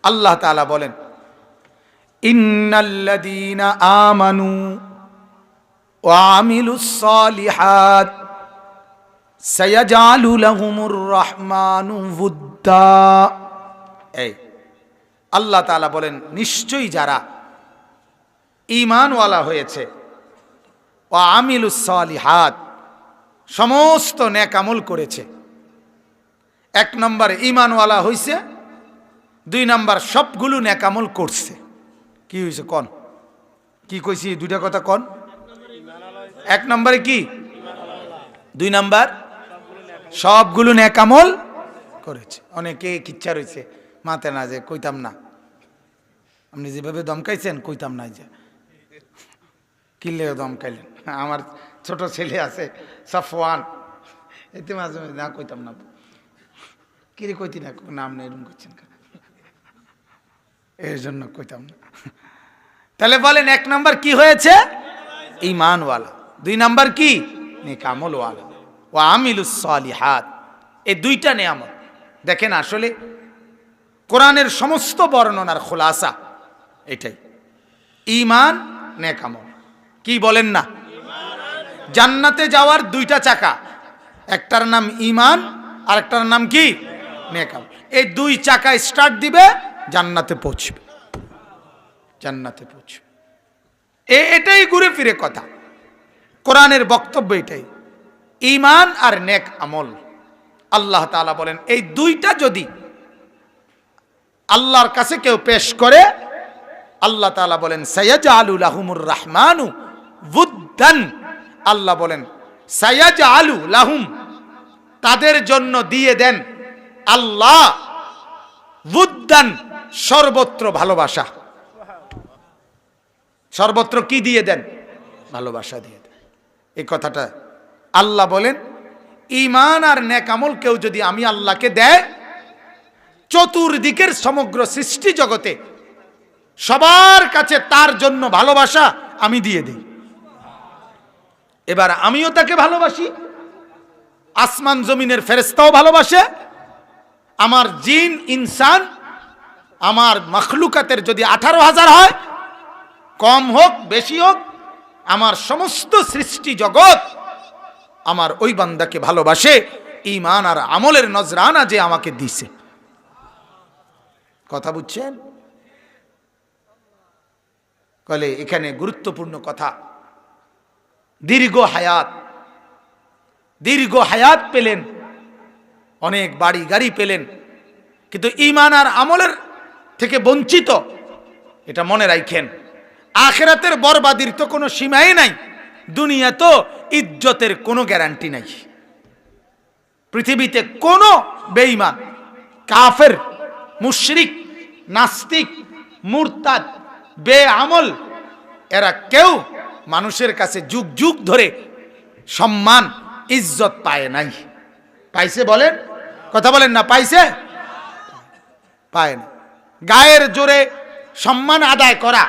আল্লাহ তাআলা বলেন, ইন্নাল্লাযীনা আমানু ওয়া আমিলুস সালিহাত সায়াজআলু লাহুমুর রাহমানু উদ্দা। এই আল্লাহ তাআলা বলেন, নিশ্চয়ই যারা ঈমানওয়ালা হয়েছে, ওয়া আমিলুস সালিহাত, সমস্ত নেক আমল করেছে। এক নম্বর ঈমানওয়ালা হইছে, দুই নম্বর সবগুলো নেক আমল করছে। কি হয়েছে কোন? কি কইছি? দুইটা কথা কোন। এক নম্বরে কি, দুই নম্বর সবগুলো নেক আমল করেছে। অনেকে কিচ্ছা রয়েছে মাতে না, যে কইতাম না, আপনি যেভাবে দমকাইছেন কইতাম না, যে কিনলে দমকাইলেন। আমার ছোট ছেলে আছে সাফওয়ান, এতে মাঝে মাঝে না কইতাম না, কিরে কইতি না, নাম নেই, এরকম করছেন কেন, এর জন্য কইতাম না। তাহলে বলেন, এক নাম্বার কি হয়েছে? ঈমানওয়ালা। দুই নাম্বার কি? নেক আমলওয়ালা। ওয়া আমিলুস সালিহাত, এই দুইটা নেয়ামত। দেখেন, আসলে কোরআনের সমস্ত বর্ণনার খোলাসা এটাই, ঈমান, নেক আমল। কি বলেন না? জান্নাতে যাওয়ার দুইটা চাকা, একটার নাম ঈমান আর একটার নাম কি? নেক আমল। এই দুই চাকা স্টার্ট দিবে, জান্নাতে পৌঁছবে, জান্নাতে পৌঁছবে। এটাই ঘুরে ফিরে কথা, কোরআনের বক্তব্য এটাই, ঈমান আর নেক আমল। আল্লাহ তাআলা বলেন, এই দুইটা যদি আল্লাহর কাছে কেউ পেশ করে, আল্লাহ তাআলা বলেন, সায়াজআলু লাহুমুর রাহমানু উদ্দান। আল্লাহ বলেন, সায়াজআলু লাহুম, তাদের জন্য দিয়ে দেন আল্লাহ, উদ্দান, সর্বত্র ভালোবাসা। সর্বত্র কি দিয়ে দেন? ভালোবাসা দিয়ে দেন। এই কথাটা আল্লাহ বলেন, ঈমান আর নেক আমল কেউ যদি আমি আল্লাহকে দেয়, চতুর্দিকের সমগ্র সৃষ্টি জগতে সবার কাছে তার জন্য ভালোবাসা আমি দিয়ে দিই। এবার আমিও তাকে ভালোবাসি, আসমান জমিনের ফেরেশতাও ভালোবাসে, আমার জিন ইনসান, আমার মখলুকাতের যদি 18,000 হয়, কম হোক বেশি হোক, আমার সমস্ত সৃষ্টি জগৎ আমার ওই বান্দাকে ভালোবাসে, ঈমান আর আমলের নজরানা যে আমাকে দিছে। কথা বুঝছেন? কলে এখানে গুরুত্বপূর্ণ কথা, দীর্ঘ হায়াত, দীর্ঘ হায়াত পেলেন, অনেক বাড়ি গাড়ি পেলেন, কিন্তু ঈমান আর আমলের থেকে বঞ্চিত। এটা মনে রাখেন, আখিরাতের বরবাদির তো কোনো সীমাই নাই, দুনিয়া তো ইজ্জতের কোনো গ্যারান্টি নাই। পৃথিবীতে কোনো বেঈমান, কাফের, মুশরিক, নাস্তিক, মুরতাদ, বেআমল, এরা কেউ মানুষের কাছে যুগ যুগ ধরে সম্মান ইজ্জত পায় নাই। পাইছে বলেন? কথা বলেন না, পাইছে? পায় না। গায়ের জোরে সম্মান আদায় করা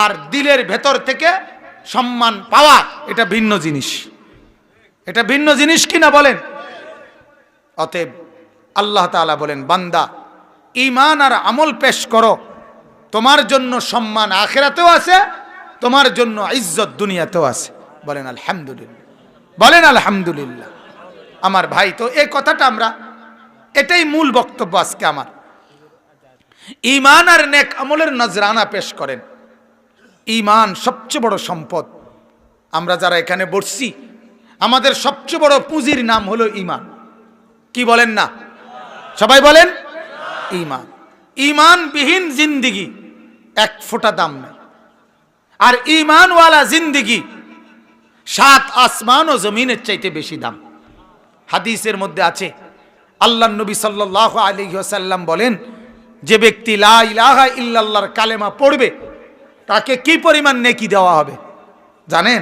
আর দিলের ভেতর থেকে সম্মান পাওয়া, এটা ভিন্ন জিনিস। এটা ভিন্ন জিনিস কিনা বলেন? অতএব আল্লাহ তাআলা বলেন, বান্দা ঈমান আর আমল পেশ করো, তোমার জন্য সম্মান আখিরাতেও আছে, তোমার জন্য ইজ্জত দুনিয়াতেও আছে। বলেন আলহামদুলিল্লাহ, বলেন আলহামদুলিল্লাহ। আমার ভাই, তো এই কথাটা আমরা, এটাই মূল বক্তব্য আজকে আমার। ঈমান আর নেক আমলের নজরানা পেশ করেন। ঈমান সবচেয়ে বড় সম্পদ। আমরা যারা এখানে বসছি, আমাদের সবচেয়ে বড় পুঁজির নাম হলো ঈমান। কি বলেন না? সবাই বলেন ঈমান। ঈমানবিহীন জিন্দিগি এক ফোঁটা দাম নাই, আর ঈমানওয়ালা জিন্দিগি 7 আসমান ও জমিনের চাইতে বেশি দাম। হাদিসের মধ্যে আছে, আল্লাহর নবী সাল্লাল্লাহু আলাইহি ওয়াসাল্লাম বলেন, যে ব্যক্তি লা ইলাহা ইল্লাল্লাহর কালেমা পড়বে, তাকে কি পরিমাণ নেকি দেওয়া হবে জানেন?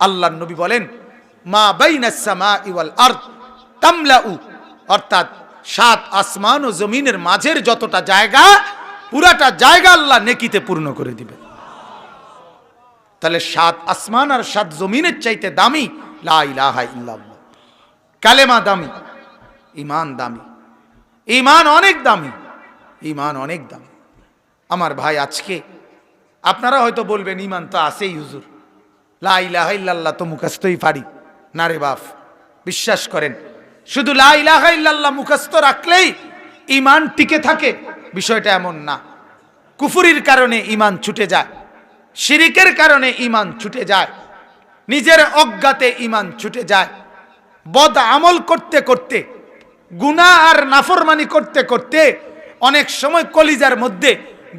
আল্লাহর নবী বলেন, মা বাইনাস সামাই ওয়াল আরদ তামলাউ, অর্থাৎ 7 আসমান ও জমিনের মাঝের যতটা জায়গা, পুরাটা জায়গা আল্লাহ নেকিতে পূর্ণ করে দিবে। তাহলে 7 আসমান আর 7 জমিনের চাইতে দামি লা ইলাহা ইল্লাল্লাহ। কালেমা দামি, ঈমান দামি, ঈমান অনেক দামি। ইমান অনেক দাম। আমার ভাই, আজকে আপনারা হয়তো বলবেন ইমান তো আছেই হুজুর, লা ইলাহা ইল্লাল্লাহ তো মুখস্থই পারি। না রে বাপ, বিশ্বাস করেন, শুধু লা ইলাহা ইল্লাল্লাহ মুখস্থ রাখলেই ইমান টিকে থাকে বিষয়টা এমন না। কুফরির কারণে ইমান ছুটে যায়, শিরিকের কারণে ইমান ছুটে যায়, নিজের অজ্ঞাতে ইমান ছুটে যায়, বদ আমল করতে করতে, গুনাহ আর নাফরমানি করতে করতে অনেক সময় কলিজার মধ্যে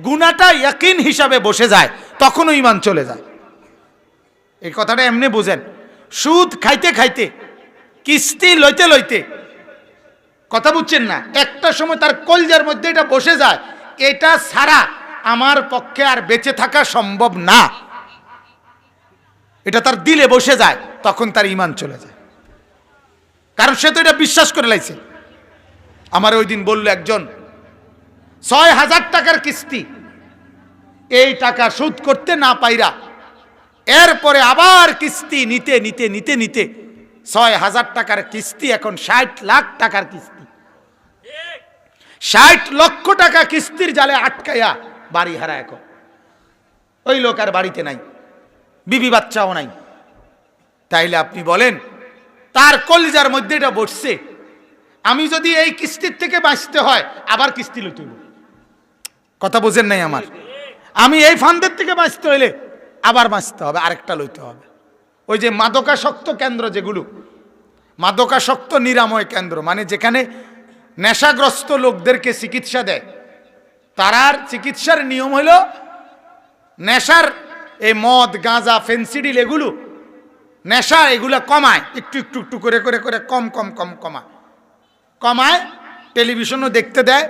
গুনাহটা ইয়াকিন হিসাবে বসে যায়, তখনও ইমান চলে যায়। এই কথাটা এমনি বুঝেন, সুদ খাইতে খাইতে, কিস্তি লইতে লইতে, কথা বুঝছেন না, একটা সময় তার কলিজার মধ্যে এটা বসে যায়, এটা ছাড়া আমার পক্ষে আর বেঁচে থাকা সম্ভব না, এটা তার দিলে বসে যায়, তখন তার ইমান চলে যায়। কারণ সে তো এটা বিশ্বাস করে লাইছে। আমার ওই দিন বলল একজন, ৬,০০০ টাকার কিস্তি, এই টাকা শোধ করতে না পাইরা এরপরে আবার কিস্তি নিতে নিতে নিতে নিতে ৬,০০০ টাকার কিস্তি এখন ৬০ লাখ টাকার কিস্তি, ৬০ লক্ষ টাকা কিস্তির জালে আটকাইয়া বাড়ি হারা। এখন ওই লোক আর বাড়িতে নাই, বিবি বাচ্চাও নাই। তাইলে আপনি বলেন, তার কলিজার মধ্যে এটা বসছে, আমি যদি এই কিস্তির থেকে বাঁচতে হয় আবার কিস্তি লইতে হইব। কথা বোঝেন নাই আমার? আমি এই ফান্দের থেকে বাঁচতে হইলে আবার বাঁচতে হবে, আরেকটা লইতে হবে। ওই যে মাদকাসক্ত কেন্দ্র, যেগুলো মাদকাসক্ত নিরাময় কেন্দ্র, মানে যেখানে নেশাগ্রস্ত লোকদেরকে চিকিৎসা দেয়, তারার চিকিৎসার নিয়ম হলো নেশার এই মদ, গাঁজা, ফেন্সিডিল, এগুলো নেশা, এগুলো কমায়, একটু একটু একটু করে করে করে কম কম কম কমায়, টেলিভিশনও দেখতে দেয়,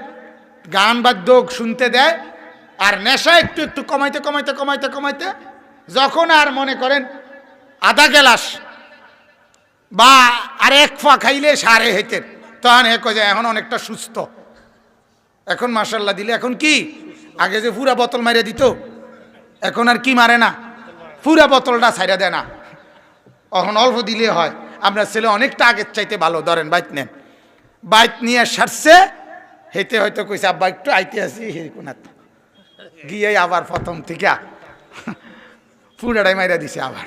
গান বাদ্য শুনতে দেয়, আর নেশা একটু একটু কমাইতে কমাইতে কমাইতে কমাইতে যখন আর মনে করেন আধা গ্লাস বা আর এক ফা খাইলে সারে হেতের, তখন এক হয়ে যায়, এখন অনেকটা সুস্থ, এখন মাশাল্লাহ দিলে, এখন কি আগে যে পুরা বোতল মারিয়ে দিত, এখন আর কি মারে না, পুরা বোতলটা ছাইরা দেয় না, এখন অল্প দিলে হয়। আপনার ছেলে অনেকটা আগের চাইতে ভালো, ধরেন বাইক নেন, বাইক নিয়ে সারছে, হেতে হয়তো কইছে আব্বা একটু আইতে আসি, কোনাত গিয়ে আবার প্রথম থেকে পুরাটাই মাইরা দিছে আবার।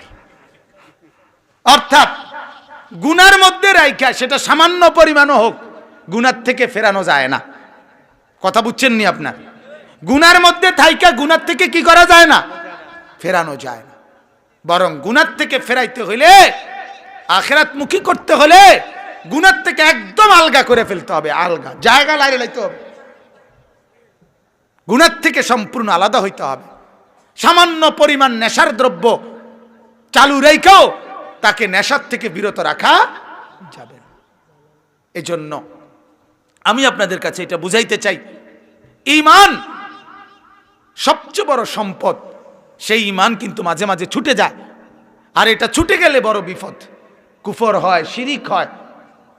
অর্থাৎ গুনার মধ্যে রাইখা, সেটা সামান্য পরিমাণও হোক, গুনার থেকে ফেরানো যায় না। কথা বুঝছেন নি আপনার? গুনার মধ্যে থাইকা গুনার থেকে কি করা যায় না, ফেরানো যায় না। বরং গুনার থেকে ফেরাইতে হইলে, আখিরাতমুখী করতে হলে গুনার থেকে একদম আলগা করে ফেলতে হবে, আলগা জায়গা লাইরে লাইতে হবে, গুনার থেকে সম্পূর্ণ আলাদা হইতে হবে। সামান্য পরিমাণ নেশার দ্রব্য চালু রেখেও তাকে নেশার থেকে বিরত রাখা যাবে না। এজন্য আমি আপনাদের কাছে এটা বুঝাইতে চাই, ঈমান সবচেয়ে বড় সম্পদ। সেই ঈমান কিন্তু মাঝে মাঝে ছুটে যায়, আর এটা ছুটে গেলে বড় বিপদ, কুফর হয়, শিরিক হয়।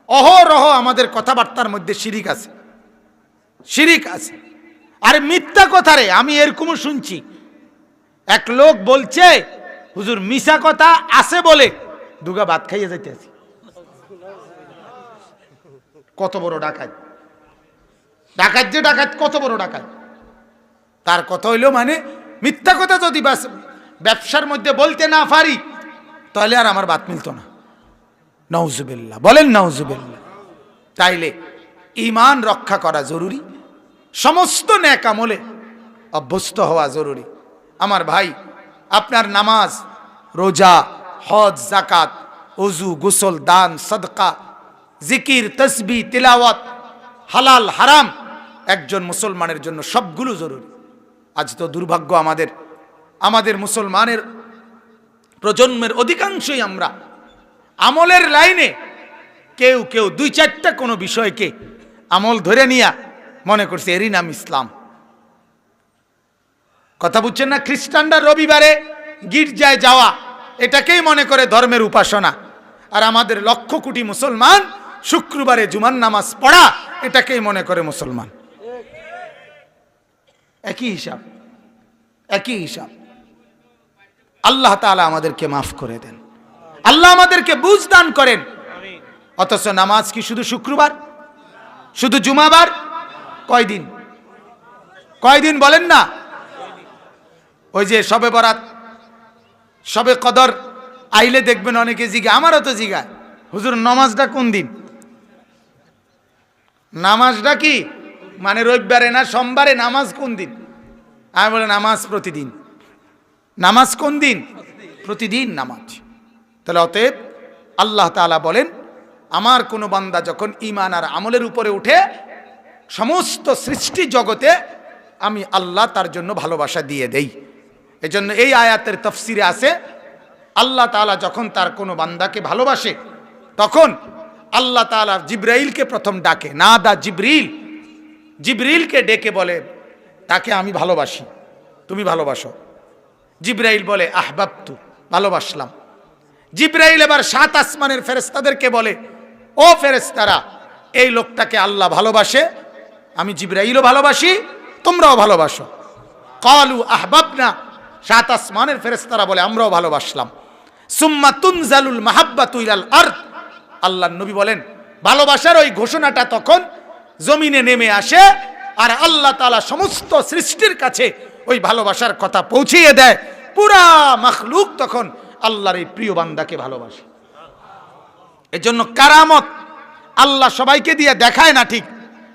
অহরহ আমাদের কথাবার্তার মধ্যে শিরিক আছে, শিরিক আছে। আর মিথ্যা কথা রে, আমি এরকমও শুনছি, এক লোক বলছে হুজুর মিছা কথা আছে বলে দুগা ভাত খাইয়ে যাইতেছি। কত বড় ডাকাত, ডাকাত যে ডাকাত, কত বড় ডাকাত। তার কথা হইল, মানে মিথ্যা কথা যদি ব্যবসার মধ্যে বলতে না পারি, তাহলে আর আমার ভাত মিলত না। নাউজুবিল্লাহ, বলেন নাউজুবিল্লাহ। তাইলে ঈমান রক্ষা করা জরুরি, সমস্ত নেক আমলে অভ্যস্ত হওয়া জরুরি। আমার ভাই, আপনার নামাজ, রোজা, হজ, যাকাত, ওযু, গোসল, দান, সাদকা, জিকির, তাসবিহ, তিলাওয়াত, হালাল হারাম একজন মুসলমানের জন্য সবগুলো জরুরি। আজ তো দুর্ভাগ্য, আমাদের মুসলমানের প্রজন্মের অধিকাংশই আমরা আমলের লাইনে কেউ কেউ ২-৪টা কোনো বিষয়কে আমল ধরে নিয়া মনে করছে এরই নাম ইসলাম। কথা বুঝছেন না? খ্রিস্টানরা রবিবারে গির্জায় যাওয়া এটাকেই মনে করে ধর্মের উপাসনা, আর আমাদের লক্ষ কোটি মুসলমান শুক্রবারে জুমার নামাজ পড়া এটাকেই মনে করে মুসলমান। একই হিসাব, একই হিসাব। আল্লাহ তাআলা আমাদেরকে মাফ করে দেন, আল্লাহ আমাদেরকে বুঝ দান করেন। অথচ নামাজ কি শুধু শুক্রবার, শুধু জুমাবার? কয়দিন? কয়দিন বলেন না? ওই যে শবে বরাত, শবে কদর আইলে দেখবেন অনেকে জিগায়, আমারও তো জিগায়, হুজুর নামাজটা কোন দিন? নামাজটা কি মানে রবিবারে না সোমবারে? নামাজ কোন দিন? আমি বলি নামাজ প্রতিদিন। নামাজ কোন দিন? প্রতিদিন নামাজ। তাহলে অতএব আল্লাহ তাআলা বলেন, আমার কোনো বান্দা যখন ঈমান আর আমলের উপরে উঠে, সমস্ত সৃষ্টি জগতে আমি আল্লাহ তার জন্য ভালোবাসা দিয়ে দেই। এজন্য এই আয়াতের তাফসিরে আছে, আল্লাহ তাআলা যখন তার কোনো বান্দাকে ভালোবাসে, তখন আল্লাহ তাআলা জিবরাইলকে প্রথম ডাকে, না দা জিবরিল, জিবরিলকে ডেকে বলে, তাকে আমি ভালোবাসি, তুমি ভালোবাসো। জিবরাইল বলে আহবাবতু, ভালোবাসলাম। জিবরাইল এবার 7 আসমানের ফেরেশতাদেরকে বলে, ও ফেরেশতারা, এই লোকটাকে আল্লাহ ভালোবাসে, আমি জিবরাইলও ভালোবাসি, তোমরাও ভালোবাসো। ক্বালু আহবাবনা, 7 আসমানের ফেরেশতারা বলে আমরাও ভালোবাসলাম। সুম্মা তুনজালুল মাহাব্বাতু ইলাল আরদ, আল্লাহর নবী বলেন ভালোবাসার ওই ঘোষণাটা তখন জমিনে নেমে আসে, আর আল্লাহ তাআলা সমস্ত সৃষ্টির কাছে ওই ভালোবাসার কথা পৌঁছিয়ে দেয়। পুরা মাখলুক তখন আল্লাহর এই প্রিয় বান্দাকে ভালোবাসে। এজন্য কারামত আল্লাহ সবাইকে দিয়ে দেখায় না ঠিক,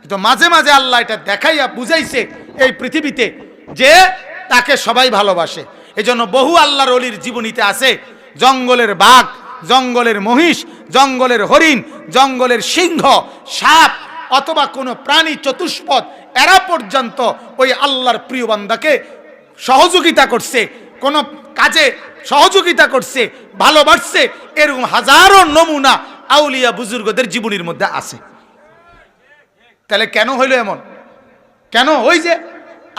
কিন্তু মাঝে মাঝে আল্লাহ এটা দেখাইয়া বুঝাইছে এই পৃথিবীতে যে তাকে সবাই ভালোবাসে। এজন্য বহু আল্লাহর ওলির জীবনীতে আছে, জঙ্গলের বাঘ, জঙ্গলের মহিষ, জঙ্গলের হরিণ, জঙ্গলের সিংহ, সাপ অথবা কোনো প্রাণী চতুষ্পদ, এরা পর্যন্ত ওই আল্লাহর প্রিয় বান্দাকে সহযোগিতা করছে, কোন কাজে সহযোগিতা করছে, ভালোবাসছে। এরকম হাজারো নমুনা আউলিয়া বুজুর্গদের জীবনীর মধ্যে আছে। তাহলে কেন হইল এমন? কেন? ওই যে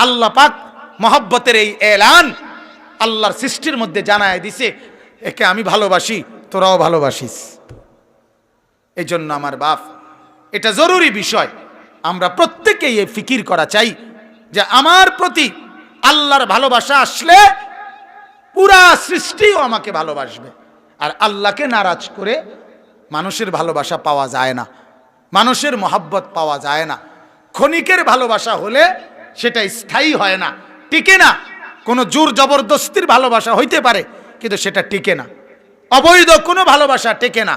আল্লাহ পাক মহব্বতের এই এলান আল্লাহর সৃষ্টির মধ্যে জানায় দিছে, একে আমি ভালোবাসি, তোরাও ভালোবাসিস। এই জন্য আমার বাপ, এটা জরুরি বিষয়, আমরা প্রত্যেকেই এই ফিকির করা চাই যে আমার প্রতি আল্লাহর ভালোবাসা আসলে পুরা সৃষ্টিও আমাকে ভালোবাসবে। আর আল্লাহকে নারাজ করে মানুষের ভালোবাসা পাওয়া যায় না, মানুষের মহব্বত পাওয়া যায় না। ক্ষণিকের ভালোবাসা হলে সেটা স্থায়ী হয় না, টিকে না। কোনো জোর জবরদস্তির ভালোবাসা হইতে পারে, কিন্তু সেটা টিকে না। অবৈধ কোনো ভালোবাসা টেকে না।